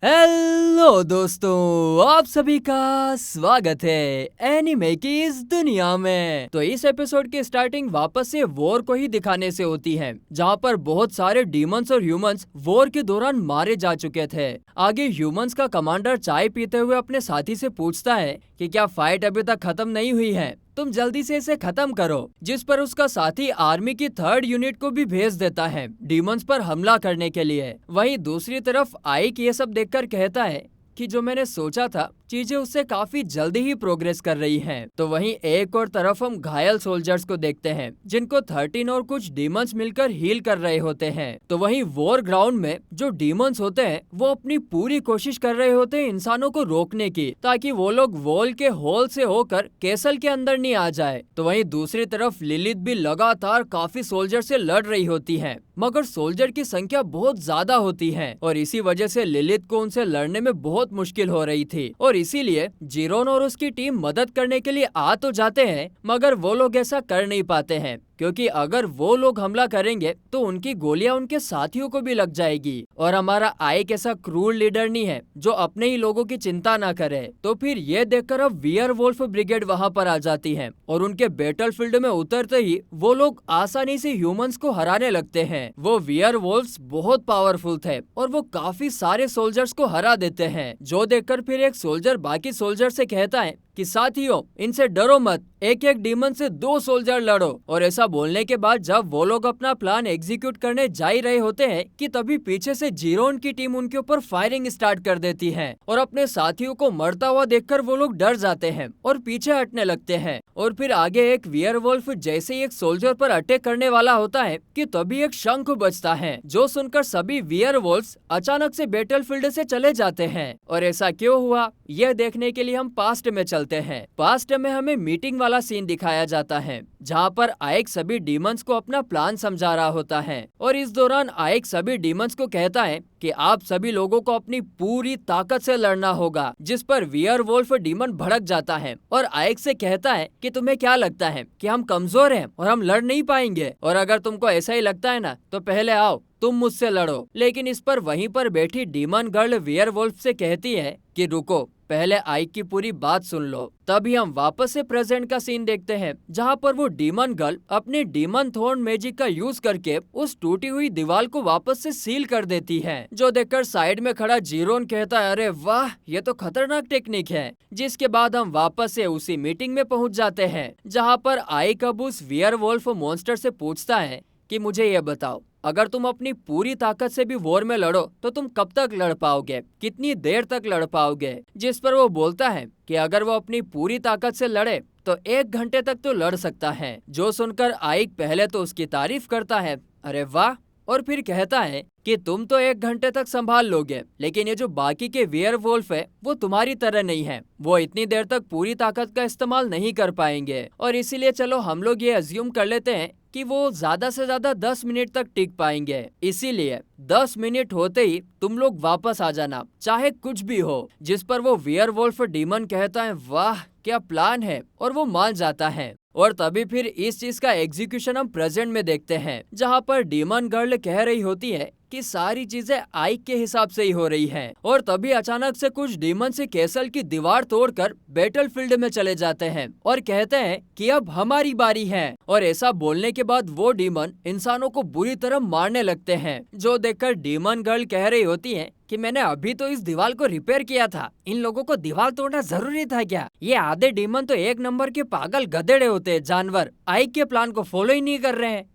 Hello दोस्तों, आप सभी का स्वागत है एनिमे की इस दुनिया में। तो इस एपिसोड की स्टार्टिंग वापस से वॉर को ही दिखाने से होती है, जहाँ पर बहुत सारे डीमंस और ह्यूमंस वॉर के दौरान मारे जा चुके थे। आगे ह्यूमंस का कमांडर चाय पीते हुए अपने साथी से पूछता है कि क्या फाइट अभी तक खत्म नहीं हुई है, तुम जल्दी से इसे खत्म करो। जिस पर उसका साथी आर्मी की 3rd यूनिट को भी भेज देता है डीमंस पर हमला करने के लिए। वहीं दूसरी तरफ आइक ये सब देखकर कहता है कि जो मैंने सोचा था चीजें उससे काफी जल्दी ही प्रोग्रेस कर रही हैं। तो वहीं एक और तरफ हम घायल सोल्जर्स को देखते हैं जिनको 13 और कुछ डीमंस मिलकर हील कर रहे होते हैं। तो वहीं वॉर ग्राउंड में जो डीमंस होते हैं वो अपनी पूरी कोशिश कर रहे होते हैं इंसानों को रोकने की, ताकि वो लोग वॉल के होल से होकर कैसल के अंदर नहीं आ जाए। तो वहीं दूसरी तरफ लिलिथ भी लगातार काफी सोल्जर से लड़ रही होती है, मगर सोल्जर की संख्या बहुत ज्यादा होती है और इसी वजह से लिलिथ को उनसे लड़ने में बहुत मुश्किल हो रही थी। और इसीलिए जीरोन और उसकी टीम मदद करने के लिए आ तो जाते हैं, मगर वो लोग ऐसा कर नहीं पाते हैं, क्योंकि अगर वो लोग हमला करेंगे तो उनकी गोलियां उनके साथियों को भी लग जाएगी। और हमारा आइक ऐसा क्रूर लीडर नहीं है जो अपने ही लोगों की चिंता ना करे। तो फिर ये देखकर अब वियरवुल्फ ब्रिगेड वहां पर आ जाती है और उनके बैटलफील्ड में उतरते ही वो लोग आसानी से ह्यूमंस को हराने लगते हैं। वो वियरवुल्फ्स बहुत पावरफुल थे और वो काफी सारे सोल्जर्स को हरा देते हैं, जो देखकर फिर एक सोल्जर बाकी सोल्जर से कहता है कि साथियों, इनसे डरो मत, एक एक डीमन से 2 सोल्जर लड़ो। और ऐसा बोलने के बाद जब वो लोग अपना प्लान एग्जीक्यूट करने जा ही रहे होते हैं कि तभी पीछे से जीरोन की टीम उनके ऊपर फायरिंग स्टार्ट कर देती है और अपने साथियों को मरता हुआ देखकर वो लोग डर जाते हैं और पीछे हटने लगते हैं। और फिर आगे एक वियरवुल्फ जैसे ही एक सोल्जर पर अटैक करने वाला होता है कि तभी एक शंख बजता है, जो सुनकर सभी वियरवुल्फ्स अचानक से बैटलफील्ड से चले जाते हैं। और ऐसा क्यों हुआ, यह देखने के लिए हम पास्ट में चलते हैं। पास्ट में हमें मीटिंग वाला सीन दिखाया जाता है, जहाँ पर आइक सभी डीमंस को अपना प्लान समझा रहा होता है। और इस दौरान आइक सभी डीमंस को कहता है कि आप सभी लोगों को अपनी पूरी ताकत से लड़ना होगा, जिस पर वियरवुल्फ डीमन भड़क जाता है और आइक से कहता है कि तुम्हें क्या लगता है कि हम कमजोर हैं और हम लड़ नहीं पाएंगे? और अगर तुमको ऐसा ही लगता है ना, तो पहले आओ तुम मुझसे लड़ो। लेकिन इस पर वहीं पर बैठी डीमन गर्ल वियरवुल्फ से कहती है कि रुको, पहले आइक की पूरी बात सुन लो। तभी हम वापस से प्रेजेंट का सीन देखते हैं, जहाँ पर वो डीमन गर्ल अपनी डीमन थॉर्न मैजिक का यूज करके उस टूटी हुई दीवार को वापस से सील कर देती है, जो देखकर साइड में खड़ा जीरोन कहता है, अरे वाह, ये तो खतरनाक टेक्निक है। जिसके बाद हम वापस से उसी मीटिंग में पहुंच जाते हैं, जहाँ पर आइक अब उस वियरवुल्फ मॉन्स्टर से पूछता है कि मुझे ये बताओ, अगर तुम अपनी पूरी ताकत से भी वॉर में लड़ो तो तुम कब तक लड़ पाओगे, कितनी देर तक लड़ पाओगे? जिस पर वो बोलता है कि अगर वो अपनी पूरी ताकत से लड़े तो 1 घंटे तक तो लड़ सकता है। जो सुनकर आइक पहले तो उसकी तारीफ करता है, अरे वाह, और फिर कहता है कि तुम तो 1 घंटे तक संभाल लोगे, लेकिन ये जो बाकी के वियरवुल्फ है वो तुम्हारी तरह नहीं है, वो इतनी देर तक पूरी ताकत का इस्तेमाल नहीं कर पाएंगे। और इसीलिए चलो हम लोग ये अज्यूम कर लेते हैं कि वो ज्यादा से ज्यादा 10 मिनट तक टिक पाएंगे। इसीलिए 10 मिनट होते ही तुम लोग वापस आ जाना, चाहे कुछ भी हो। जिस पर वो वियरवुल्फ डीमन कहता है, वाह क्या प्लान है, और वो मान जाता है। और तभी फिर इस चीज का एग्जीक्यूशन हम प्रेजेंट में देखते हैं, जहाँ पर डीमन गर्ल कह रही होती है कि सारी चीजें आइक के हिसाब से ही हो रही हैं। और तभी अचानक से कुछ डीमन से कैसल की दीवार तोड़कर बैटलफील्ड में चले जाते हैं और कहते हैं कि अब हमारी बारी है। और ऐसा बोलने के बाद वो डीमन इंसानों को बुरी तरह मारने लगते हैं, जो देखकर डीमन गर्ल कह रही होती है कि मैंने अभी तो इस दीवार को रिपेयर किया था, इन लोगों को दीवार तोड़ना जरूरी था क्या? ये आधे डीमन तो 1 नंबर के पागल गधेड़े होते हैं, जानवर, आइक के प्लान को फॉलो ही नहीं कर रहे हैं।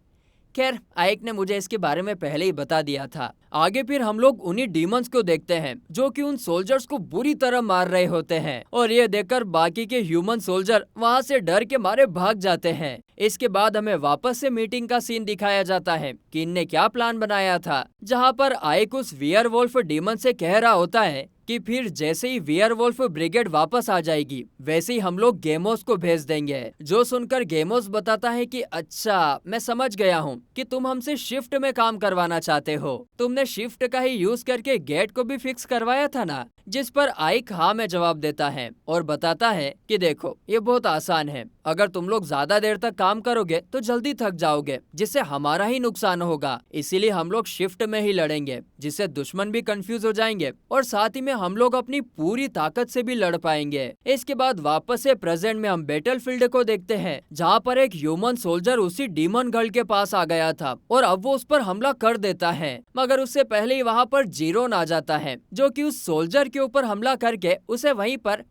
खैर, आइक ने मुझे इसके बारे में पहले ही बता दिया था। आगे फिर हम लोग उन्हीं डीमंस को देखते हैं जो कि उन सोल्जर्स को बुरी तरह मार रहे होते हैं, और ये देखकर बाकी के ह्यूमन सोल्जर वहां से डर के मारे भाग जाते हैं। इसके बाद हमें वापस से मीटिंग का सीन दिखाया जाता है कि इनने क्या प्लान बनाया था, जहाँ पर आइक उस वियरवुल्फ डीमन से कह रहा होता है कि फिर जैसे ही वियरवुल्फ ब्रिगेड वापस आ जाएगी वैसे ही हम लोग गेमोस को भेज देंगे। जो सुनकर गेमोस बताता है कि अच्छा, मैं समझ गया हूँ कि तुम हमसे शिफ्ट में काम करवाना चाहते हो, तुमने शिफ्ट का ही यूज करके गेट को भी फिक्स करवाया था ना, जिस पर आइक हाँ में जवाब देता है और बताता है कि देखो ये बहुत आसान है, अगर तुम लोग ज्यादा देर तक काम करोगे तो जल्दी थक जाओगे, जिससे हमारा ही नुकसान होगा। इसीलिए हम लोग शिफ्ट में ही लड़ेंगे, जिससे दुश्मन भी कंफ्यूज हो जाएंगे और साथ ही में हम लोग अपनी पूरी ताकत से भी लड़ पाएंगे। इसके बाद वापस से प्रेजेंट में हम बैटलफील्ड को देखते हैं, जहाँ पर एक ह्यूमन सोल्जर उसी डीमन गर्ल के पास आ गया था और अब वो उस पर हमला कर देता है, मगर उससे पहले ही वहाँ पर जीरोन आ जाता है, जो कि उस सोल्जर के ऊपर हमला करके उसे वहीं पर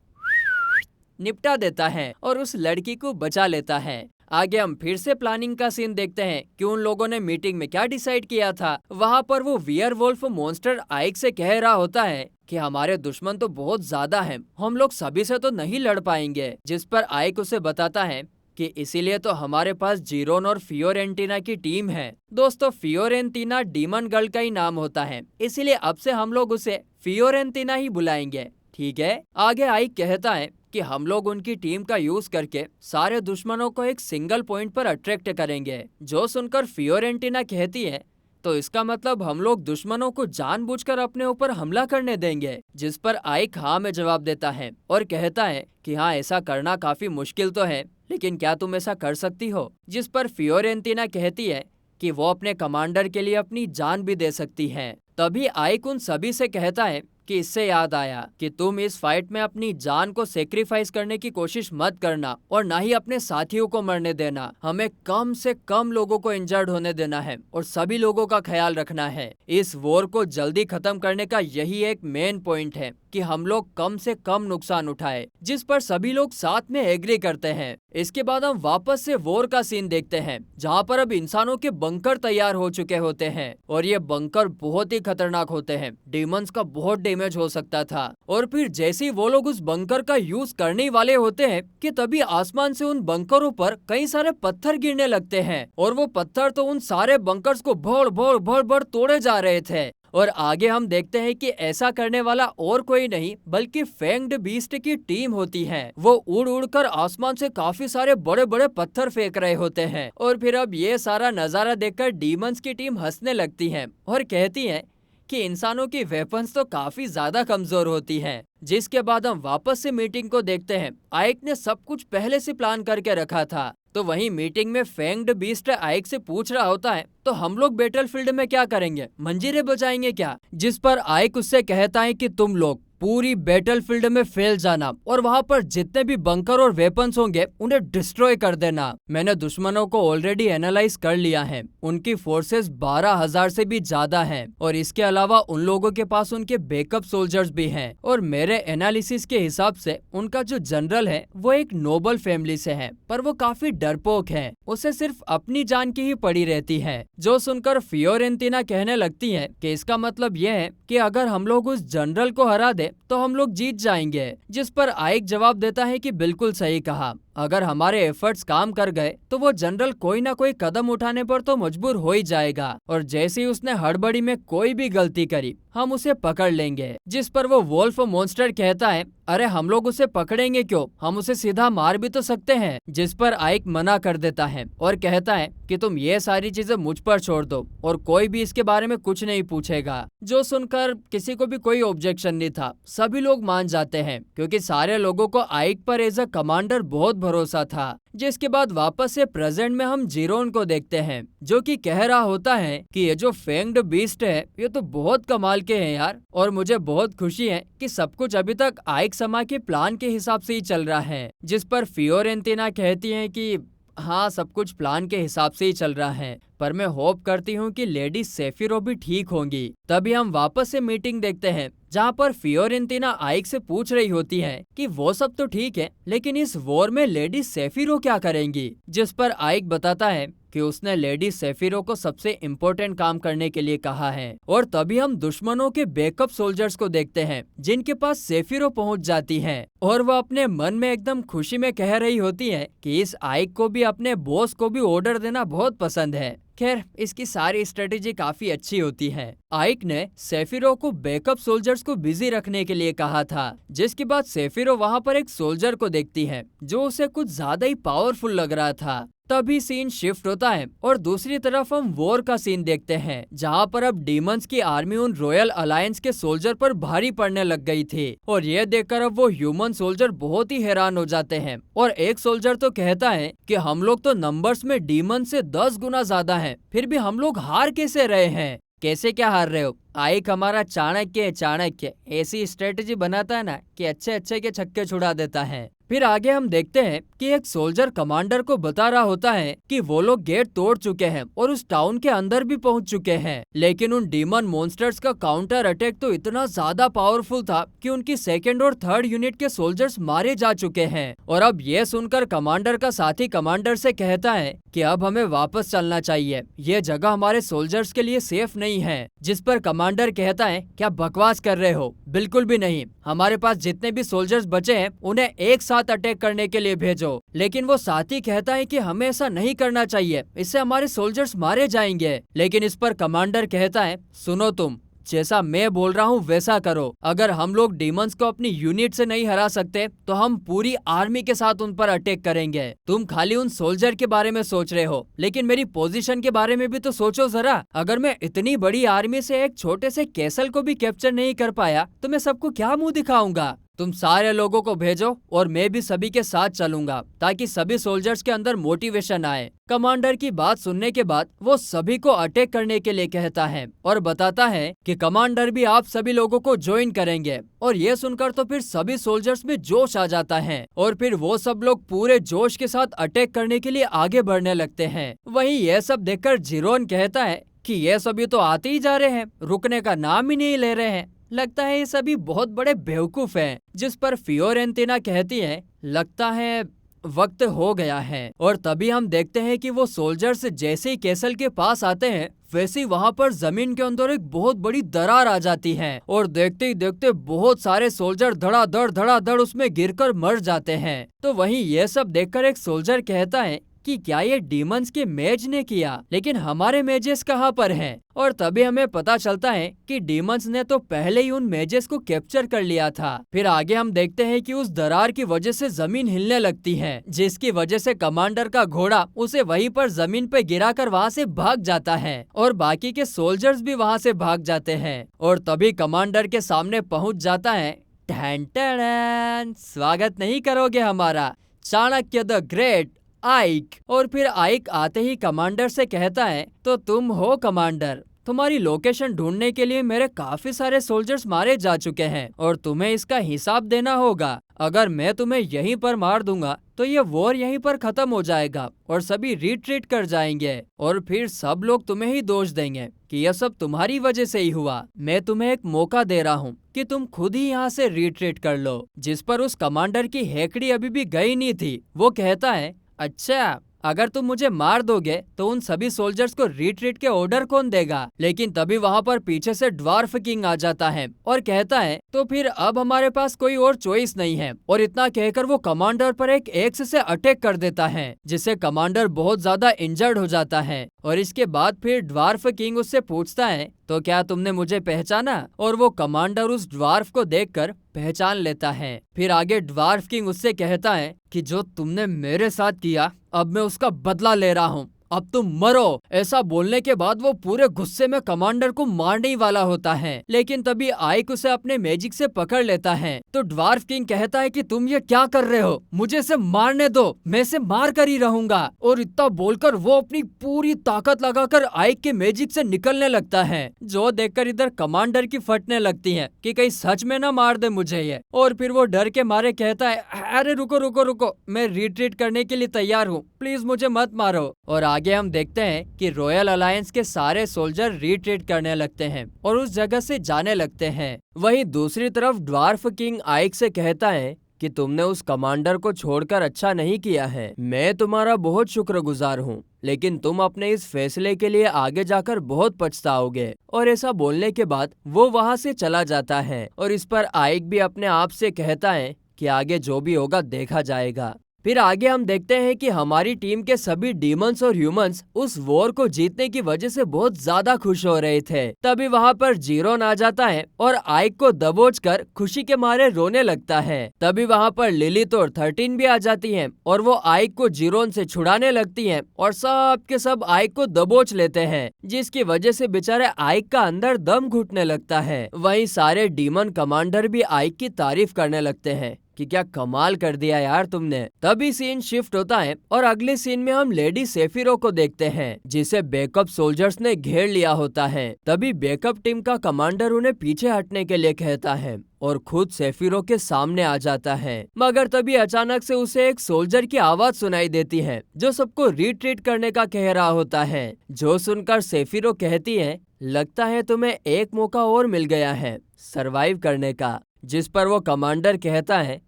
निपटा देता है और उस लड़की को बचा लेता है। आगे हम फिर से प्लानिंग का सीन देखते हैं कि उन लोगों ने मीटिंग में क्या डिसाइड किया था। वहाँ पर वो वियरवुल्फ मॉन्स्टर आइक से कह रहा होता है कि हमारे दुश्मन तो बहुत ज्यादा हैं, हम लोग सभी से तो नहीं लड़ पाएंगे, जिस पर आइक उसे बताता है कि इसीलिए तो हमारे पास जीरोन और फियोरेंटीना की टीम है। दोस्तों, फियोरेंटीना डीमन गर्ल का ही नाम होता है, इसीलिए अब से हम लोग उसे फियोरेंटीना ही बुलाएंगे, ठीक है। आगे आइक कहता है कि हम लोग उनकी टीम का यूज करके सारे दुश्मनों को एक सिंगल पॉइंट पर अट्रैक्ट करेंगे। जो सुनकर फियोरेंटीना कहती है तो इसका मतलब हम लोग दुश्मनों को जानबूझकर अपने ऊपर हमला करने देंगे, जिस पर आइक हाँ में जवाब देता है और कहता है कि हाँ, ऐसा करना काफी मुश्किल तो है, लेकिन क्या तुम ऐसा कर सकती हो? जिस पर फियोरेंटीना कहती है कि वो अपने कमांडर के लिए अपनी जान भी दे सकती है। तभी आइक उन सभी से कहता है कि इससे याद आया कि तुम इस फाइट में अपनी जान को सेक्रीफाइस करने की कोशिश मत करना और ना ही अपने साथियों को मरने देना। हमें कम से कम लोगों को इंजर्ड होने देना है और सभी लोगों का ख्याल रखना है। इस वॉर को जल्दी खत्म करने का यही एक मेन पॉइंट है कि हम लोग कम से कम नुकसान उठाए, जिस पर सभी लोग साथ में एग्री करते हैं। इसके बाद हम वापस से वॉर का सीन देखते हैं, जहाँ पर अब इंसानों के बंकर तैयार हो चुके होते हैं और ये बंकर बहुत ही खतरनाक होते हैं। डीमंस का बहुत डैमेज हो सकता था और फिर जैसे ही वो लोग उस बंकर का यूज करने वाले होते हैं कि तभी आसमान से उन बंकरों पर कई सारे पत्थर गिरने लगते हैं और वो पत्थर तो उन सारे बंकर्स को भड़ भड़ भड़ भड़ तोड़े जा रहे थे। और आगे हम देखते हैं कि ऐसा करने वाला और कोई नहीं बल्कि फैंग्ड बीस्ट की टीम होती है। वो उड़ उड़ कर आसमान से काफी सारे बड़े बड़े पत्थर फेंक रहे होते हैं और फिर अब ये सारा नजारा देखकर डीमंस की टीम हंसने लगती है और कहती है कि इंसानों की वेपन्स तो काफी ज्यादा कमजोर होती हैं। जिसके बाद हम वापस से मीटिंग को देखते हैं। आइक ने सब कुछ पहले से प्लान करके रखा था। तो वहीं मीटिंग में फैंग्ड बीस्ट आइक से पूछ रहा होता है तो हम लोग बैटलफील्ड में क्या करेंगे, मंजीरे बजाएंगे क्या? जिस पर आइक उससे कहता है कि तुम लोग पूरी बैटलफील्ड में फैल जाना और वहाँ पर जितने भी बंकर और वेपन्स होंगे उन्हें डिस्ट्रॉय कर देना। मैंने दुश्मनों को ऑलरेडी एनालाइज कर लिया है, उनकी फोर्सेस 12,000 से भी ज्यादा हैं और इसके अलावा उन लोगों के पास उनके बैकअप सोल्जर्स भी हैं और मेरे एनालिसिस के हिसाब से उनका जो जनरल है वो एक नोबल फैमिली से है, पर वो काफी डरपोक है, उसे सिर्फ अपनी जान की ही पड़ी रहती है। जो सुनकर फियोरेंटीना कहने लगती है कि इसका मतलब यह है कि अगर हम लोग उस जनरल को हरा दे तो हम लोग जीत जाएंगे। जिस पर आइक जवाब देता है कि बिल्कुल सही कहा, अगर हमारे एफर्ट्स काम कर गए तो वो जनरल कोई ना कोई कदम उठाने पर तो मजबूर हो ही जाएगा और जैसे ही उसने हड़बड़ी में कोई भी गलती करी हम उसे पकड़ लेंगे। जिस पर वो वोल्फ मॉन्स्टर कहता है अरे हम लोग उसे पकड़ेंगे क्यों, हम उसे सीधा मार भी तो सकते हैं। जिस पर आइक मना कर देता है और कहता है कि तुम ये सारी चीजें मुझ पर छोड़ दो और कोई भी इसके बारे में कुछ नहीं पूछेगा। जो सुनकर किसी को भी कोई ऑब्जेक्शन नहीं था, सभी लोग मान जाते हैं क्योंकि सारे लोगों को आइक पर एज अ कमांडर बहुत भरोसा था। जिसके बाद वापस से प्रेजेंट में हम जीरोन को देखते हैं, जो कि कह रहा होता है कि ये जो फैंग्ड बीस्ट है ये तो बहुत कमाल के हैं यार, और मुझे बहुत खुशी है कि सब कुछ अभी तक आइक समा के प्लान के हिसाब से ही चल रहा है। जिस पर फियोरेंटीना कहती है कि हाँ, सब कुछ प्लान के हिसाब से ही चल रहा है, पर मैं होप करती हूँ कि लेडी सेफिरो भी ठीक होंगी। तभी हम वापस से मीटिंग देखते हैं, जहाँ पर फियोरेंटीना आइक से पूछ रही होती है कि वो सब तो ठीक है, लेकिन इस वॉर में लेडी सेफिरो क्या करेंगी? जिस पर आइक बताता है कि उसने लेडी सेफिरो को सबसे इम्पोर्टेंट काम करने के लिए कहा है। और तभी हम दुश्मनों के बैकअप सोल्जर्स को देखते हैं, जिनके पास सेफिरो पहुंच जाती है और वह अपने मन में एकदम खुशी में कह रही होती है कि इस आइक को भी अपने बॉस को भी ऑर्डर देना बहुत पसंद है। खैर, इसकी सारी स्ट्रेटेजी काफी अच्छी होती है। आइक ने सेफिरो को बैकअप सोल्जर्स को बिजी रखने के लिए कहा था। जिसके बाद सेफिरो वहां पर एक सोल्जर को देखती है जो उसे कुछ ज्यादा ही पावरफुल लग रहा था। तभी सीन शिफ्ट होता है और दूसरी तरफ हम वॉर का सीन देखते हैं, जहाँ पर अब डीमंस की आर्मी उन रॉयल अलायंस के सोल्जर पर भारी पड़ने लग गई थी। और ये देखकर अब वो ह्यूमन सोल्जर बहुत ही हैरान हो जाते हैं और एक सोल्जर तो कहता है कि हम लोग तो नंबर्स में डीमन से 10 गुना ज्यादा हैं, फिर भी हम लोग हार कैसे रहे हैं। कैसे क्या हार रहे हो? आइक हमारा चाणक्य ऐसी स्ट्रेटेजी बनाता है ना कि अच्छे अच्छे के छक्के छुड़ा देता है। फिर आगे हम देखते हैं कि एक सोल्जर कमांडर को बता रहा होता है कि वो लोग गेट तोड़ चुके हैं और उस टाउन के अंदर भी पहुंच चुके हैं, लेकिन उन डीमन मॉन्स्टर्स का काउंटर अटैक तो इतना ज्यादा पावरफुल था कि उनकी सेकेंड और थर्ड यूनिट के सोल्जर्स मारे जा चुके हैं। और अब ये सुनकर कमांडर का साथी कमांडर से कहता है कि अब हमें वापस चलना चाहिए, ये जगह हमारे सोल्जर्स के लिए सेफ नहीं है। जिस पर कमांडर कहता है, क्या बकवास कर रहे हो? बिल्कुल भी नहीं, हमारे पास जितने भी सोल्जर्स बचे हैं उन्हें एक साथ अटैक करने के लिए भेजो। लेकिन वो साथी कहता है कि हमें ऐसा नहीं करना चाहिए, इससे हमारे सोल्जर्स मारे जाएंगे। लेकिन इस पर कमांडर कहता है, सुनो तुम, जैसा मैं बोल रहा हूँ वैसा करो। अगर हम लोग डीमंस को अपनी यूनिट से नहीं हरा सकते तो हम पूरी आर्मी के साथ उन पर अटैक करेंगे। तुम खाली उन सोल्जर के बारे में सोच रहे हो, लेकिन मेरी पोजीशन के बारे में भी तो सोचो जरा। अगर मैं इतनी बड़ी आर्मी से एक छोटे से कैसल को भी कैप्चर नहीं कर पाया तो मैं सबको क्या मुंह दिखाऊंगा? तुम सारे लोगों को भेजो और मैं भी सभी के साथ चलूंगा, ताकि सभी सोल्जर्स के अंदर मोटिवेशन आए। कमांडर की बात सुनने के बाद वो सभी को अटैक करने के लिए कहता है और बताता है कि कमांडर भी आप सभी लोगों को ज्वाइन करेंगे। और ये सुनकर तो फिर सभी सोल्जर्स में जोश आ जाता है और फिर वो सब लोग पूरे जोश के साथ अटैक करने के लिए आगे बढ़ने लगते हैं। वहीं यह सब देखकर जिरोन कहता है कि ये सभी तो आते ही जा रहे हैं, रुकने का नाम ही नहीं ले रहे हैं। लगता है ये सभी बहुत बड़े बेवकूफ हैं। जिस पर फियोरेंटिना कहती है, लगता है वक्त हो गया है। और तभी हम देखते हैं कि वो सोल्जर्स जैसे ही कैसल के पास आते हैं वैसे ही वहाँ पर जमीन के अंदर एक बहुत बड़ी दरार आ जाती है और देखते ही देखते बहुत सारे सोल्जर धड़ाधड़ उसमें गिरकर मर जाते हैं। तो वहीं ये सब देखकर एक सोल्जर कहता है कि क्या ये डीमंस के मेज ने किया, लेकिन हमारे मेजेस कहाँ पर हैं? और तभी हमें पता चलता है कि डीमंस ने तो पहले ही उन मेजेस को कैप्चर कर लिया था। फिर आगे हम देखते हैं कि उस दरार की वजह से जमीन हिलने लगती है, जिसकी वजह से कमांडर का घोड़ा उसे वहीं पर जमीन पे गिराकर वहाँ से भाग जाता है और बाकी के सोल्जर्स भी वहाँ से भाग जाते हैं। और तभी कमांडर के सामने पहुँच जाता है, टन टन, स्वागत नहीं करोगे हमारा, चाणक्य द ग्रेट आइक। और फिर आइक आते ही कमांडर से कहता है, तो तुम हो कमांडर, तुम्हारी लोकेशन ढूंढने के लिए मेरे काफी सारे सोल्जर्स मारे जा चुके हैं और तुम्हें इसका हिसाब देना होगा। अगर मैं तुम्हें यहीं पर मार दूंगा तो ये वॉर यहीं पर खत्म हो जाएगा और सभी रिट्रीट कर जाएंगे और फिर सब लोग तुम्हें ही दोष देंगे कि यह सब तुम्हारी वजह से ही हुआ। मैं तुम्हें एक मौका दे रहा हूँ कि तुम खुद ही यहाँ से रिट्रीट कर लो। जिस पर उस कमांडर की हेकड़ी अभी भी गई नहीं थी। वो कहता है, अच्छा, अगर तुम मुझे मार दोगे तो उन सभी सोल्जर्स को रिट्रीट के ऑर्डर कौन देगा? लेकिन तभी वहाँ पर पीछे से ड्वार्फ किंग आ जाता है और कहता है, तो फिर अब हमारे पास कोई और चॉइस नहीं है। और इतना कहकर वो कमांडर पर एक एक्स से अटैक कर देता है, जिससे कमांडर बहुत ज्यादा इंजर्ड हो जाता है। और इसके बाद फिर ड्वार्फ किंग उससे पूछता है, तो क्या तुमने मुझे पहचाना? और वो कमांडर उस ड्वार्फ को देखकर पहचान लेता है। फिर आगे ड्वार्फ किंग उससे कहता है कि जो तुमने मेरे साथ किया, अब मैं उसका बदला ले रहा हूँ, अब तुम मरो। ऐसा बोलने के बाद वो पूरे गुस्से में कमांडर को मारने ही वाला होता है, लेकिन तभी आइक उसे अपने मैजिक से पकड़ लेता है। तो ड्वार्फ किंग कहता है कि तुम ये क्या कर रहे हो, मुझे इसे मारने दो, मैं इसे मार कर ही रहूंगा। और इतना बोलकर वो अपनी पूरी ताकत लगाकर आइक के मैजिक से निकलने लगता है, जो देखकर इधर कमांडर की फटने लगती है कि कहीं सच में ना मार दे मुझे ये। और फिर वो डर के मारे कहता है, अरे रुको रुको रुको, मैं रिट्रीट करने के लिए तैयार हूँ, प्लीज मुझे मत मारो। और आगे हम देखते हैं कि रॉयल अलायंस के सारे सोल्जर रिट्रीट करने लगते हैं और उस जगह से जाने लगते हैं। वहीं दूसरी तरफ ड्वार्फ किंग आइक से कहता है कि तुमने उस कमांडर को छोड़कर अच्छा नहीं किया है, मैं तुम्हारा बहुत शुक्रगुजार हूँ, लेकिन तुम अपने इस फैसले के लिए आगे जाकर बहुत पछताओगे। और ऐसा बोलने के बाद वो वहाँ से चला जाता है। और इस पर आइक भी अपने आप से कहता है कि आगे जो भी होगा देखा जाएगा। फिर आगे हम देखते हैं कि हमारी टीम के सभी डीमंस और ह्यूमंस उस वॉर को जीतने की वजह से बहुत ज्यादा खुश हो रहे थे। तभी वहाँ पर जीरोन आ जाता है और आइक को दबोचकर खुशी के मारे रोने लगता है। तभी वहाँ पर लिलिथ और 13 भी आ जाती हैं और वो आइक को जीरोन से छुड़ाने लगती हैं और सब के सब आइक को दबोच लेते हैं, जिसकी वजह से बेचारे आइक का अंदर दम घुटने लगता है। वहीं सारे डीमन कमांडर भी आइक की तारीफ करने लगते हैं कि क्या कमाल कर दिया यार तुमने। तभी सीन शिफ्ट होता है और अगले सीन में हम लेडी सेफिरो को देखते हैं, जिसे बैकअप सोल्जर्स ने घेर लिया होता है। तभी बैकअप टीम का कमांडर उन्हें पीछे हटने के लिए कहता है और खुद सेफिरो के सामने आ जाता है, मगर तभी अचानक से उसे एक सोल्जर की आवाज सुनाई देती है जो सबको रिट्रीट करने का कह रहा होता है। जो सुनकर सेफिरो कहती है, लगता है तुम्हें एक मौका और मिल गया है सरवाइव करने का। जिस पर वो कमांडर कहता है,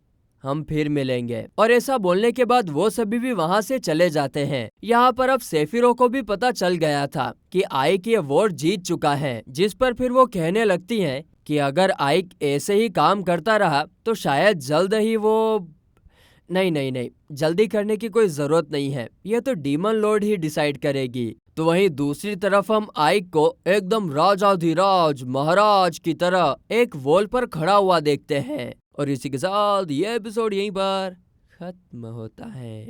हम फिर मिलेंगे। और ऐसा बोलने के बाद वो सभी भी वहां से चले जाते हैं। यहाँ पर अब सेफिरो को भी पता चल गया था कि आइक ये वॉर जीत चुका है, जिस पर फिर वो कहने लगती है कि अगर आइक ऐसे ही काम करता रहा तो शायद जल्द ही वो नहीं नहीं नहीं, जल्दी करने की कोई जरूरत नहीं है, ये तो डीमन लॉर्ड ही डिसाइड करेगी। तो वहीं दूसरी तरफ हम आइक को एकदम राजाधिराज महाराज की तरह एक वॉल पर खड़ा हुआ देखते हैं। और इसी के साथ ये एपिसोड यहीं पर खत्म होता है।